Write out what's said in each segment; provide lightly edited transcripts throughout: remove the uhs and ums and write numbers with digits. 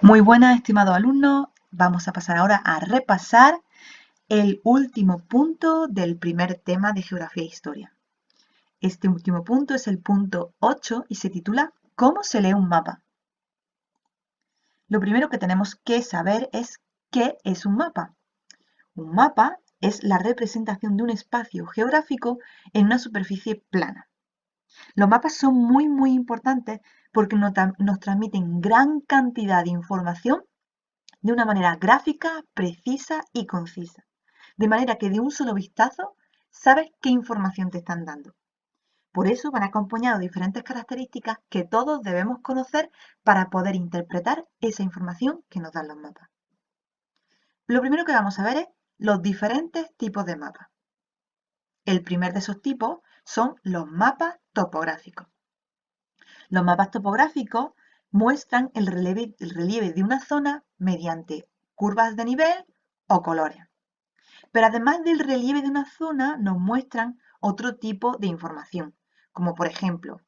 Muy buenas, estimados alumnos. Vamos a pasar ahora a repasar el último punto del primer tema de Geografía e Historia. Este último punto es el punto 8 y se titula ¿Cómo se lee un mapa? Lo primero que tenemos que saber es ¿qué es un mapa? Un mapa es la representación de un espacio geográfico en una superficie plana. Los mapas son muy importantes porque nos transmiten gran cantidad de información de una manera gráfica, precisa y concisa. De manera que de un solo vistazo sabes qué información te están dando. Por eso van acompañados de diferentes características que todos debemos conocer para poder interpretar esa información que nos dan los mapas. Lo primero que vamos a ver es los diferentes tipos de mapas. El primer de esos tipos son los mapas topográficos. Los mapas topográficos muestran el relieve de una zona mediante curvas de nivel o colores. Pero además del relieve de una zona, nos muestran otro tipo de información, como por ejemplo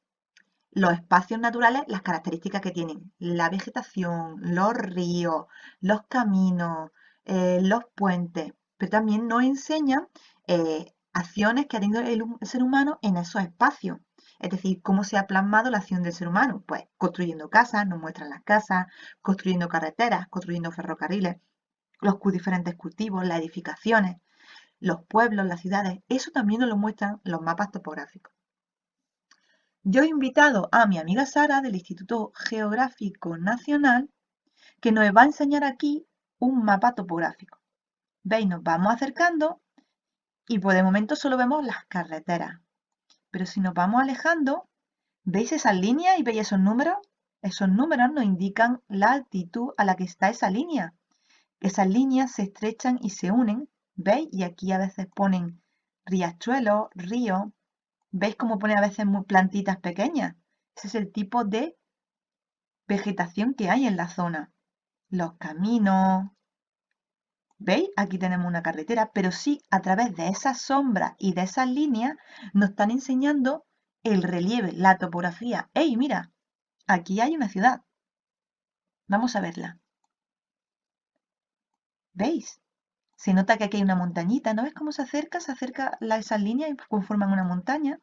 los espacios naturales, las características que tienen la vegetación, los ríos, los caminos, los puentes, pero también nos enseñan acciones que ha tenido el ser humano en esos espacios. Es decir, cómo se ha plasmado la acción del ser humano. Pues construyendo casas, nos muestran las casas, construyendo carreteras, construyendo ferrocarriles, los diferentes cultivos, las edificaciones, los pueblos, las ciudades. Eso también nos lo muestran los mapas topográficos. Yo he invitado a mi amiga Sara del Instituto Geográfico Nacional que nos va a enseñar aquí un mapa topográfico. ¿Veis? Nos vamos acercando y por de momento solo vemos las carreteras. Pero si nos vamos alejando, ¿veis esas líneas y veis esos números? Esos números nos indican la altitud a la que está esa línea. Esas líneas se estrechan y se unen, ¿veis? Y aquí a veces ponen riachuelos, ríos. ¿Veis cómo pone a veces plantitas pequeñas? Ese es el tipo de vegetación que hay en la zona. Los caminos. ¿Veis? Aquí tenemos una carretera, pero sí a través de esas sombras y de esas líneas nos están enseñando el relieve, la topografía. ¡Ey, mira! Aquí hay una ciudad. Vamos a verla. ¿Veis? Se nota que aquí hay una montañita. ¿No ves cómo se acerca? Se acerca esas líneas y conforman una montaña.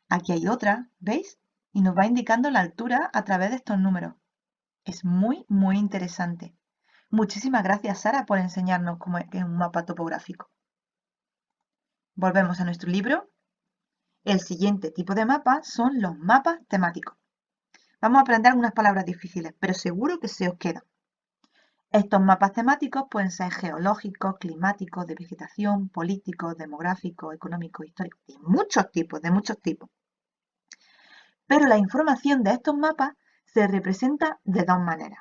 Aquí hay otra, ¿veis? Y nos va indicando la altura a través de estos números. Es muy interesante. Muchísimas gracias, Sara, por enseñarnos cómo es un mapa topográfico. Volvemos a nuestro libro. El siguiente tipo de mapa son los mapas temáticos. Vamos a aprender algunas palabras difíciles, pero seguro que se os quedan. Estos mapas temáticos pueden ser geológicos, climáticos, de vegetación, políticos, demográficos, económicos, históricos, de muchos tipos. Pero la información de estos mapas se representa de dos maneras.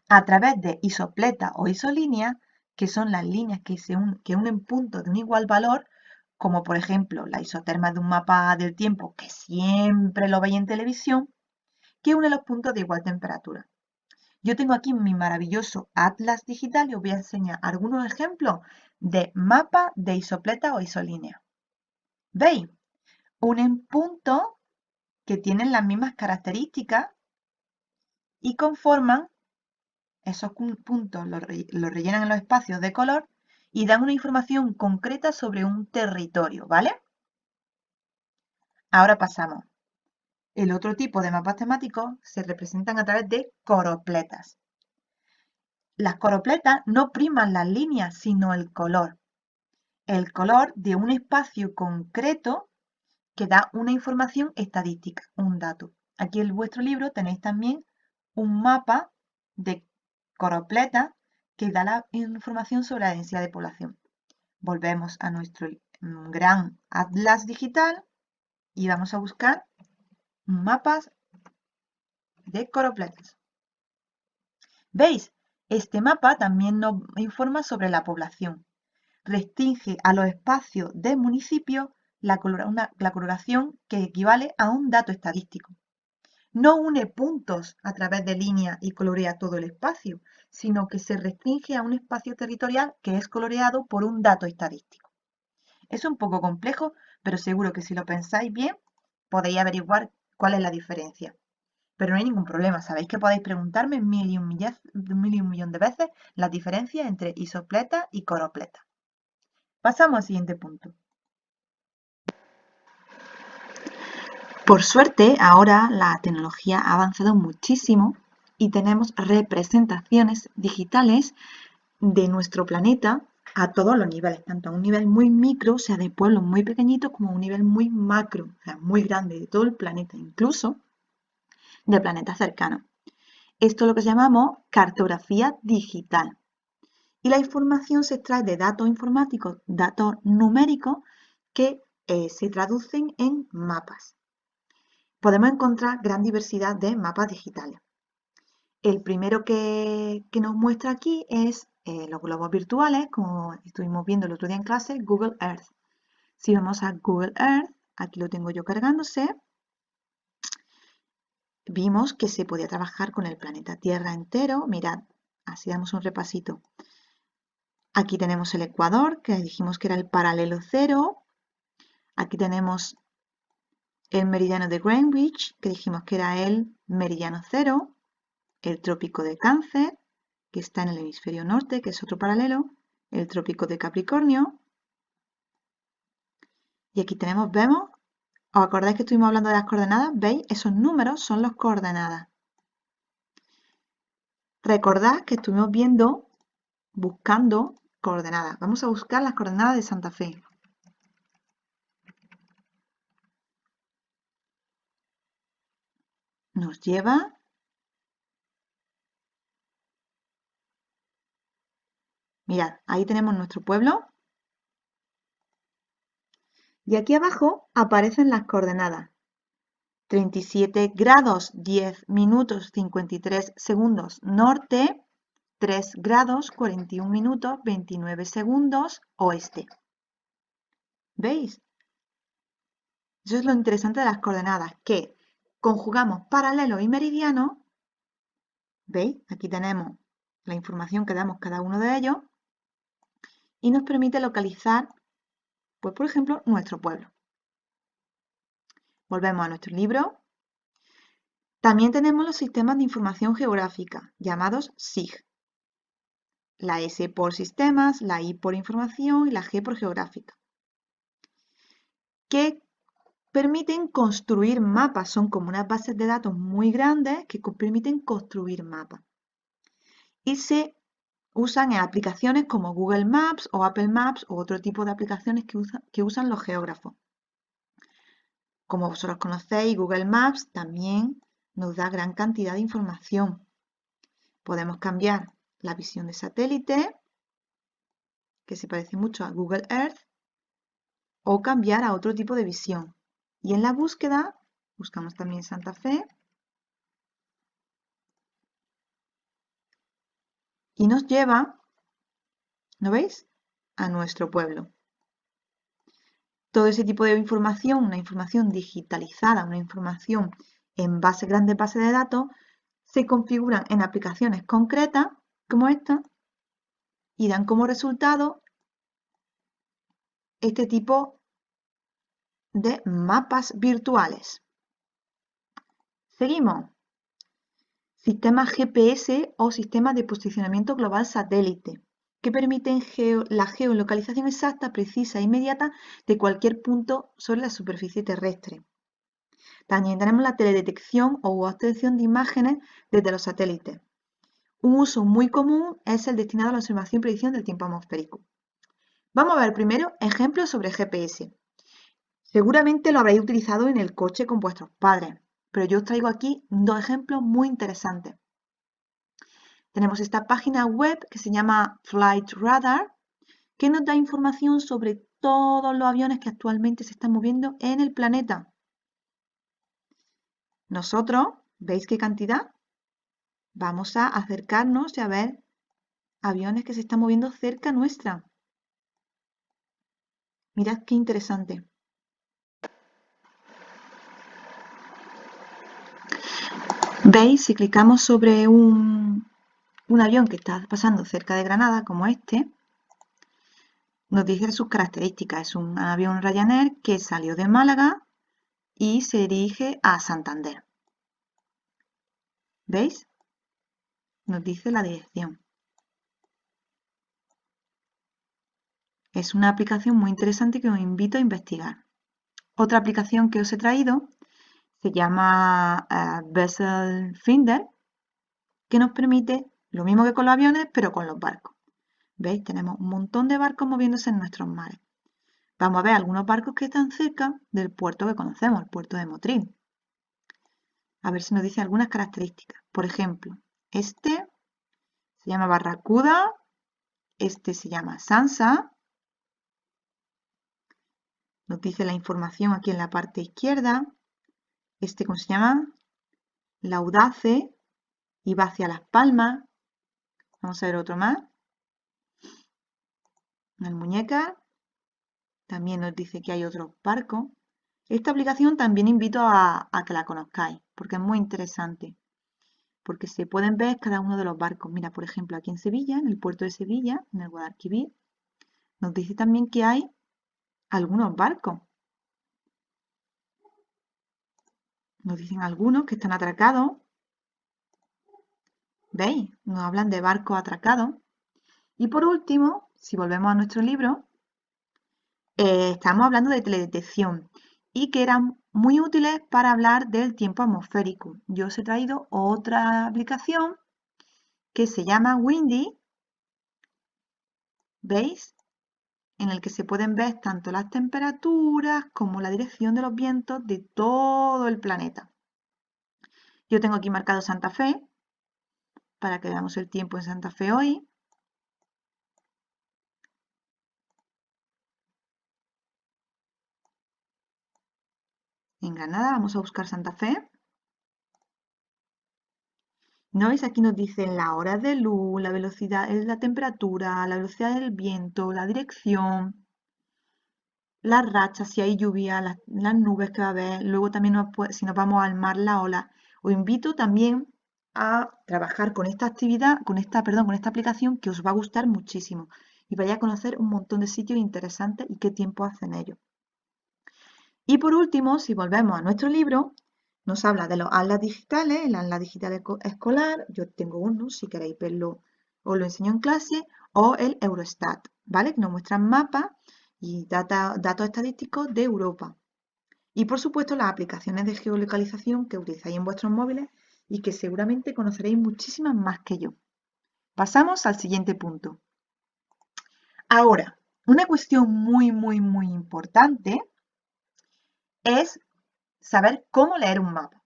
A través de isopletas o isolíneas, que son las líneas que unen puntos de un igual valor, como por ejemplo la isoterma de un mapa del tiempo, que siempre lo veis en televisión, que une los puntos de igual temperatura. Yo tengo aquí mi maravilloso atlas digital y os voy a enseñar algunos ejemplos de mapas de isopleta o isolínea. ¿Veis? Unen puntos que tienen las mismas características y conforman esos puntos, los rellenan en los espacios de color y dan una información concreta sobre un territorio, ¿vale? Ahora pasamos. El otro tipo de mapas temáticos se representan a través de coropletas. Las coropletas no priman las líneas, sino el color. El color de un espacio concreto que da una información estadística, un dato. Aquí en vuestro libro tenéis también un mapa de coropleta que da la información sobre la densidad de población. Volvemos a nuestro gran atlas digital y vamos a buscar mapas de coropletas. ¿Veis? Este mapa también nos informa sobre la población. Restringe a los espacios de municipio la coloración que equivale a un dato estadístico. No une puntos a través de líneas y colorea todo el espacio, sino que se restringe a un espacio territorial que es coloreado por un dato estadístico. Es un poco complejo, pero seguro que si lo pensáis bien, podéis averiguar cuál es la diferencia. pero no hay ningún problema. Sabéis que podéis preguntarme mil y un millón de veces las diferencias entre isopleta y coropleta. Pasamos al siguiente punto. Por suerte, ahora la tecnología ha avanzado muchísimo y tenemos representaciones digitales de nuestro planeta a todos los niveles, tanto a un nivel muy micro, o sea, de pueblos muy pequeñitos, como a un nivel muy macro, o sea, muy grande, de todo el planeta, incluso de planetas cercanos. Esto es lo que llamamos cartografía digital. Y la información se extrae de datos informáticos, datos numéricos, que se traducen en mapas. Podemos encontrar gran diversidad de mapas digitales. El primero que nos muestra aquí es los globos virtuales, como estuvimos viendo el otro día en clase, Google Earth. Si vamos a Google Earth, aquí lo tengo yo cargándose, vimos que se podía trabajar con el planeta Tierra entero. Mirad, así damos un repasito. Aquí tenemos el Ecuador, que dijimos que era el paralelo cero. Aquí tenemos el meridiano de Greenwich, que dijimos que era el meridiano cero. El trópico de Cáncer, que está en el hemisferio norte, que es otro paralelo. El trópico de Capricornio. Y aquí tenemos, vemos, ¿os acordáis que estuvimos hablando de las coordenadas? ¿Veis? Esos números son las coordenadas. Recordad que estuvimos viendo, buscando coordenadas. Vamos a buscar las coordenadas de Santa Fe. Nos lleva Mirad, ahí tenemos nuestro pueblo. Y aquí abajo aparecen las coordenadas. 37 grados 10 minutos 53 segundos norte, 3 grados 41 minutos 29 segundos oeste. ¿Veis? Eso es lo interesante de las coordenadas, que conjugamos paralelo y meridiano. ¿Veis? Aquí tenemos la información que damos cada uno de ellos y nos permite localizar, pues por ejemplo, nuestro pueblo. Volvemos a nuestro libro. También tenemos los sistemas de información geográfica, llamados SIG. La S por sistemas, la I por información y la G por geográfica, que permiten construir mapas. Son como unas bases de datos muy grandes que permiten construir mapas. Y se usan en aplicaciones como Google Maps o Apple Maps o otro tipo de aplicaciones que usan los geógrafos. Como vosotros conocéis, Google Maps también nos da gran cantidad de información. Podemos cambiar la visión de satélite, que se parece mucho a Google Earth, o cambiar a otro tipo de visión. Y en la búsqueda, buscamos también Santa Fe, y nos lleva, ¿no veis?, a nuestro pueblo. Todo ese tipo de información, una información digitalizada, una información en grandes bases de datos, se configuran en aplicaciones concretas, como esta, y dan como resultado este tipo de mapas virtuales. Seguimos. Sistemas GPS o sistemas de posicionamiento global satélite, que permiten la geolocalización exacta, precisa e inmediata de cualquier punto sobre la superficie terrestre. También tenemos la teledetección o obtención de imágenes desde los satélites. Un uso muy común es el destinado a la observación y predicción del tiempo atmosférico. Vamos a ver primero ejemplos sobre GPS. Seguramente lo habréis utilizado en el coche con vuestros padres, pero yo os traigo aquí dos ejemplos muy interesantes. Tenemos esta página web que se llama Flight Radar, que nos da información sobre todos los aviones que actualmente se están moviendo en el planeta. Nosotros, ¿veis qué cantidad? Vamos a acercarnos y a ver aviones que se están moviendo cerca nuestra. Mirad qué interesante. ¿Veis? Si clicamos sobre un avión que está pasando cerca de Granada, como este, nos dice sus características. Es un avión Ryanair que salió de Málaga y se dirige a Santander. ¿Veis? Nos dice la dirección. Es una aplicación muy interesante que os invito a investigar. Otra aplicación que os he traído se llama Vessel Finder, que nos permite lo mismo que con los aviones, pero con los barcos. ¿Veis? Tenemos un montón de barcos moviéndose en nuestros mares. Vamos a ver algunos barcos que están cerca del puerto que conocemos, el puerto de Motril. A ver si nos dice algunas características. Por ejemplo, este se llama Barracuda, este se llama Sansa. Nos dice la información aquí en la parte izquierda. Este, ¿cómo se llama? Laudace y va hacia Las Palmas. Vamos a ver otro más. El muñeca. También nos dice que hay otros barcos. Esta aplicación también invito a que la conozcáis, porque es muy interesante. Porque se pueden ver cada uno de los barcos. Mira, por ejemplo, aquí en Sevilla, en el puerto de Sevilla, en el Guadalquivir, nos dice también que hay algunos barcos. Nos dicen algunos que están atracados. ¿Veis? Nos hablan de barcos atracados. Y por último, si volvemos a nuestro libro, estamos hablando de teledetección y que eran muy útiles para hablar del tiempo atmosférico. Yo os he traído otra aplicación que se llama Windy, ¿veis? En el que se pueden ver tanto las temperaturas como la dirección de los vientos de todo el planeta. Yo tengo aquí marcado Santa Fe, para que veamos el tiempo en Santa Fe hoy. En Granada vamos a buscar Santa Fe. ¿No veis? Aquí nos dicen la hora de luz, la velocidad, la temperatura, la velocidad del viento, la dirección, las rachas, si hay lluvia, las nubes que va a haber. Luego también si nos vamos al mar, la ola. Os invito también a trabajar con esta actividad, con esta aplicación que os va a gustar muchísimo y vaya a conocer un montón de sitios interesantes y qué tiempo hacen ellos. Y por último, si volvemos a nuestro libro, nos habla de los atlas digitales, el atlas digital escolar, yo tengo uno, si queréis verlo os lo enseño en clase, o el Eurostat, ¿vale? Que nos muestran mapas y datos estadísticos de Europa. Y por supuesto las aplicaciones de geolocalización que utilizáis en vuestros móviles y que seguramente conoceréis muchísimas más que yo. Pasamos al siguiente punto. Ahora, una cuestión muy importante es saber cómo leer un mapa.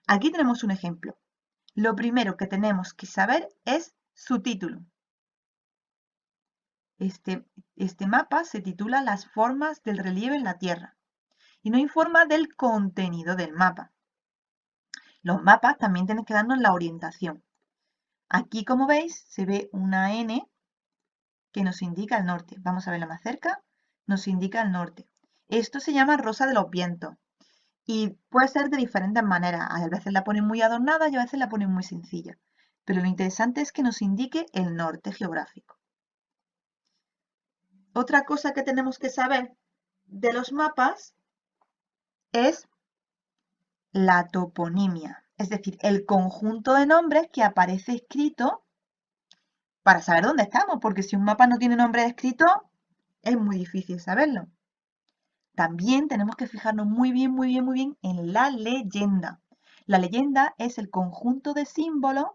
Aquí tenemos un ejemplo. Lo primero que tenemos que saber es su título. Este mapa se titula Las formas del relieve en la Tierra y nos informa del contenido del mapa. Los mapas también tienen que darnos la orientación. Aquí, como veis, se ve una N que nos indica el norte. Vamos a verla más cerca. Nos indica el norte. Esto se llama rosa de los vientos. Y puede ser de diferentes maneras. A veces la ponen muy adornada y a veces la ponen muy sencilla. Pero lo interesante es que nos indique el norte geográfico. Otra cosa que tenemos que saber de los mapas es la toponimia, es decir, el conjunto de nombres que aparece escrito para saber dónde estamos, porque si un mapa no tiene nombre escrito, es muy difícil saberlo. También tenemos que fijarnos muy bien en la leyenda. La leyenda es el conjunto de símbolos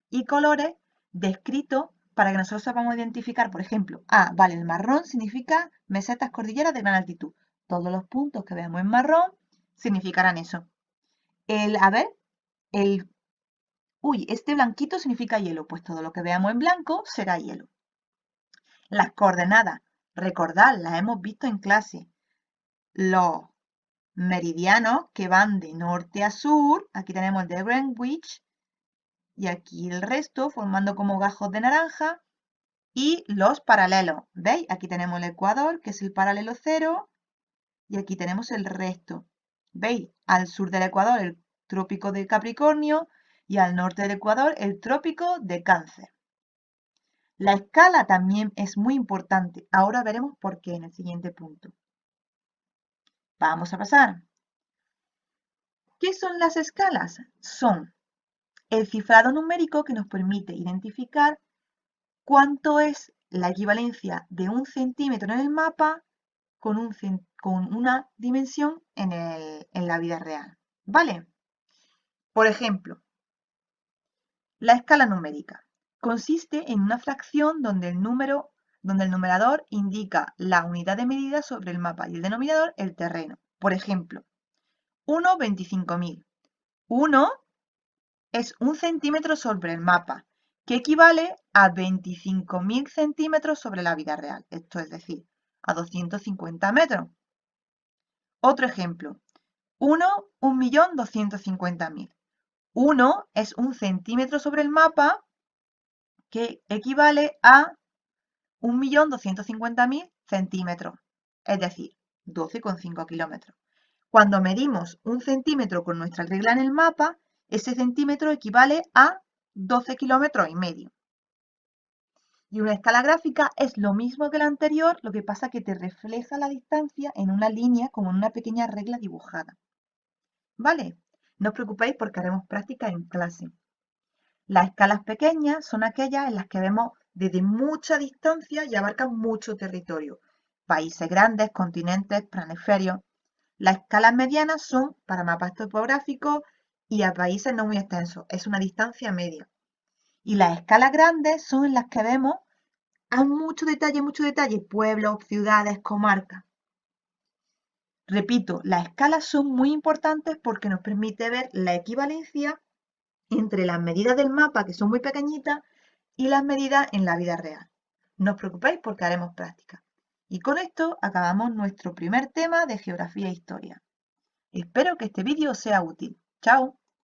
y colores descritos para que nosotros sepamos identificar, por ejemplo, vale, el marrón significa mesetas cordilleras de gran altitud. Todos los puntos que veamos en marrón significarán eso. Este blanquito significa hielo, pues todo lo que veamos en blanco será hielo. Las coordenadas, recordad, las hemos visto en clase. Los meridianos que van de norte a sur, aquí tenemos el de Greenwich, y aquí el resto formando como gajos de naranja, y los paralelos. ¿Veis? Aquí tenemos el ecuador, que es el paralelo 0, y aquí tenemos el resto. ¿Veis? Al sur del ecuador el trópico de Capricornio y al norte del ecuador el trópico de Cáncer. La escala también es muy importante. Ahora veremos por qué en el siguiente punto. Vamos a pasar. ¿Qué son las escalas? Son el cifrado numérico que nos permite identificar cuánto es la equivalencia de 1 centímetro en el mapa con una dimensión en la vida real. ¿Vale? Por ejemplo, la escala numérica consiste en una fracción donde el numerador indica la unidad de medida sobre el mapa y el denominador el terreno. Por ejemplo, 1/25.000. 1 es 1 centímetro sobre el mapa, que equivale a 25.000 centímetros sobre la vida real, esto es decir, a 250 metros. Otro ejemplo, 1/1.250.000. 1 es 1 centímetro sobre el mapa, que equivale a 1.250.000 centímetros, es decir, 12,5 kilómetros. Cuando medimos 1 centímetro con nuestra regla en el mapa, ese centímetro equivale a 12 kilómetros y medio. Y una escala gráfica es lo mismo que la anterior, lo que pasa que te refleja la distancia en una línea como en una pequeña regla dibujada. ¿Vale? No os preocupéis porque haremos práctica en clase. Las escalas pequeñas son aquellas en las que vemos desde mucha distancia y abarcan mucho territorio. Países grandes, continentes, planisferios. Las escalas medianas son para mapas topográficos y a países no muy extensos. Es una distancia media. Y las escalas grandes son en las que vemos a mucho detalle, pueblos, ciudades, comarcas. Repito, las escalas son muy importantes porque nos permite ver la equivalencia entre las medidas del mapa, que son muy pequeñitas, y las medidas en la vida real. No os preocupéis porque haremos práctica. Y con esto acabamos nuestro primer tema de geografía e historia. Espero que este vídeo os sea útil. ¡Chao!